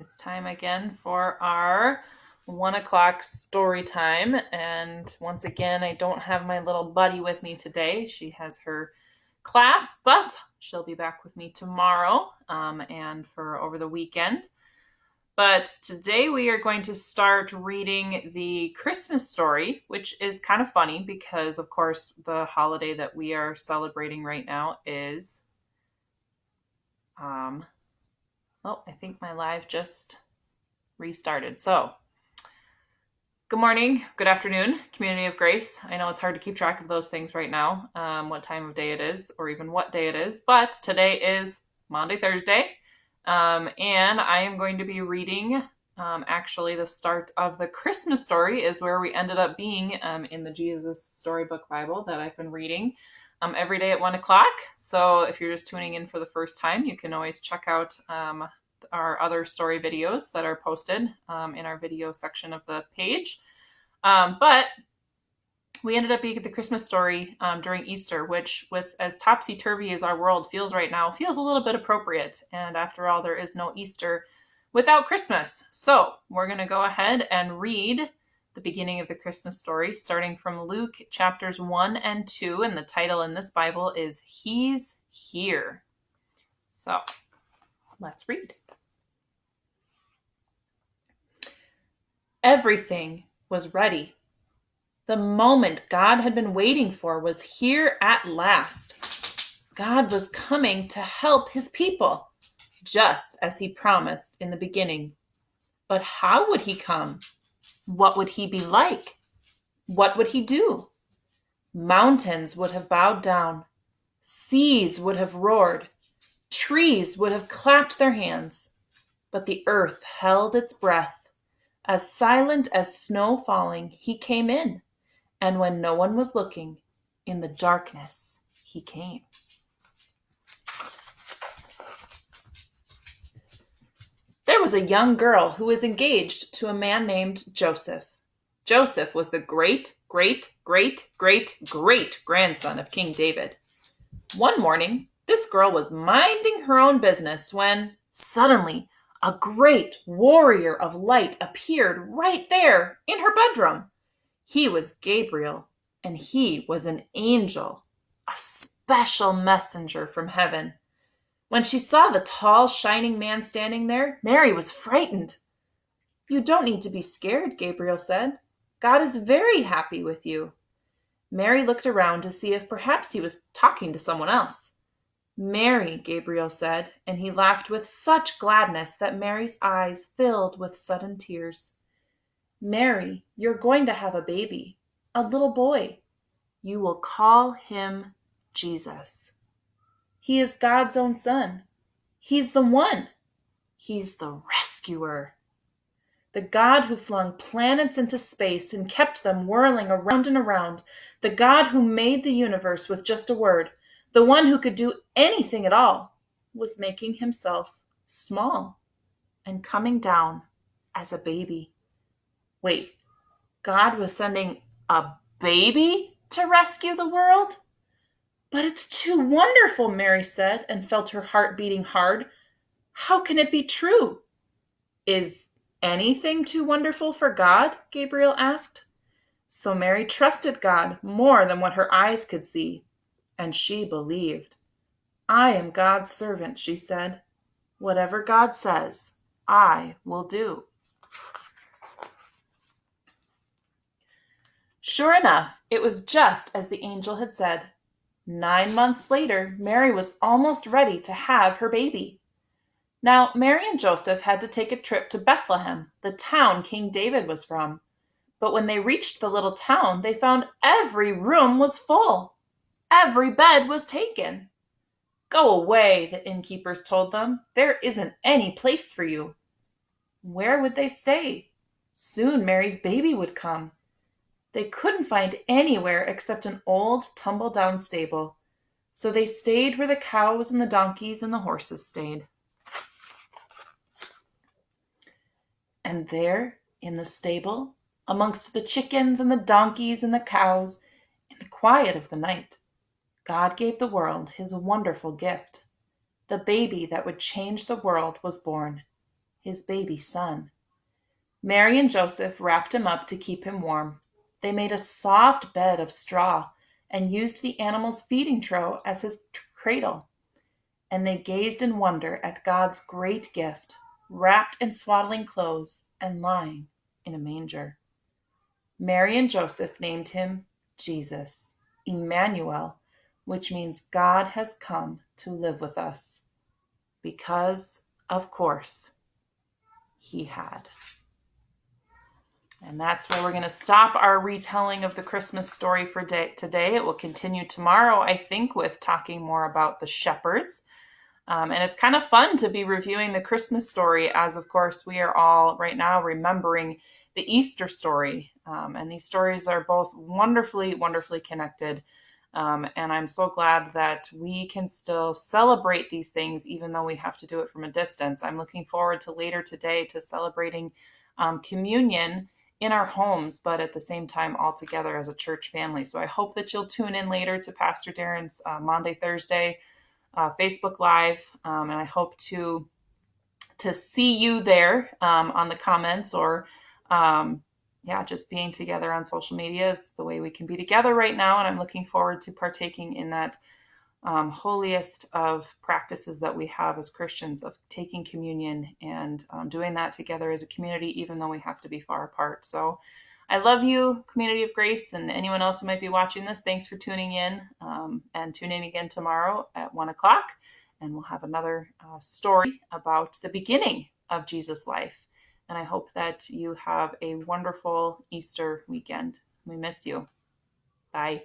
It's time again for our 1 o'clock story time. And once again, I don't have my little buddy with me today. She has her class, but she'll be back with me tomorrow and for over the weekend. But today we are going to start reading the Christmas story, which is kind of funny because, of course, the holiday that we are celebrating right now is I think my live just restarted. So, good morning, good afternoon, community of grace. I know it's hard to keep track of those things right now, what time of day it is, or even what day it is, but today is Monday, Thursday, and I am going to be reading, actually the start of the Christmas story is where we ended up being in the Jesus Storybook Bible that I've been reading every day at 1 o'clock. So if you're just tuning in for the first time, you can always check out our other story videos that are posted in our video section of the page. But we ended up being at the Christmas story during Easter, which, with as topsy-turvy as our world feels right now, feels a little bit appropriate. And after all, there is no Easter without Christmas. So we're going to go ahead and read the beginning of the Christmas story, starting from Luke chapters 1 and 2, and the title in this Bible is He's Here. So let's read. Everything was ready. The moment God had been waiting for was here at last. God was coming to help his people, just as he promised in the beginning. But how would he come? What would he be like? What would he do? Mountains would have bowed down. Seas would have roared. Trees would have clapped their hands. But the earth held its breath. As silent as snow falling, he came in. And when no one was looking, in the darkness, he came. There was a young girl who was engaged to a man named Joseph. Joseph was the great grandson of King David. One morning, this girl was minding her own business when, suddenly, a great warrior of light appeared right there in her bedroom. He was Gabriel, and he was an angel, a special messenger from heaven. When she saw the tall, shining man standing there, Mary was frightened. "You don't need to be scared," Gabriel said. "God is very happy with you." Mary looked around to see if perhaps he was talking to someone else. "Mary," Gabriel said, and he laughed with such gladness that Mary's eyes filled with sudden tears. "Mary, you're going to have a baby, a little boy. You will call him Jesus. He is God's own son. He's the one. He's the rescuer. The God who flung planets into space and kept them whirling around and around. The God who made the universe with just a word. The one who could do anything at all was making himself small and coming down as a baby." Wait, God was sending a baby to rescue the world? "But it's too wonderful," Mary said, and felt her heart beating hard. "How can it be true?" "Is anything too wonderful for God?" Gabriel asked. So Mary trusted God more than what her eyes could see, and she believed. "I am God's servant," she said. "Whatever God says, I will do." Sure enough, it was just as the angel had said. 9 months later, Mary was almost ready to have her baby. Now, Mary and Joseph had to take a trip to Bethlehem, the town King David was from. But when they reached the little town, they found every room was full. Every bed was taken. "Go away," the innkeepers told them. "There isn't any place for you." Where would they stay? Soon Mary's baby would come. They couldn't find anywhere except an old, tumble-down stable. So they stayed where the cows and the donkeys and the horses stayed. And there, in the stable, amongst the chickens and the donkeys and the cows, in the quiet of the night, God gave the world his wonderful gift. The baby that would change the world was born. his baby son. Mary and Joseph wrapped him up to keep him warm. They made a soft bed of straw and used the animal's feeding trough as his cradle. And they gazed in wonder at God's great gift, wrapped in swaddling clothes and lying in a manger. Mary and Joseph named him Jesus, Emmanuel, which means God has come to live with us. Because, of course, he had. And that's where we're going to stop our retelling of the Christmas story for today. It will continue tomorrow, I think, with talking more about the shepherds. And it's kind of fun to be reviewing the Christmas story as, of course, we are all right now remembering the Easter story. And these stories are both wonderfully, wonderfully connected. And I'm so glad that we can still celebrate these things, even though we have to do it from a distance. I'm looking forward to later today to celebrating communion in our homes, but at the same time all together as a church family. So I hope that you'll tune in later to Pastor Darren's Maundy Thursday Facebook Live, and I hope to see you there on the comments, or just being together on social media is the way we can be together right now, and I'm looking forward to partaking in that holiest of practices that we have as Christians, of taking communion and doing that together as a community, even though we have to be far apart. So I love you, Community of Grace, and anyone else who might be watching this. Thanks for tuning in, and tune in again tomorrow at 1 o'clock, and we'll have another story about the beginning of Jesus' life. And I hope that you have a wonderful Easter weekend. We miss you. Bye.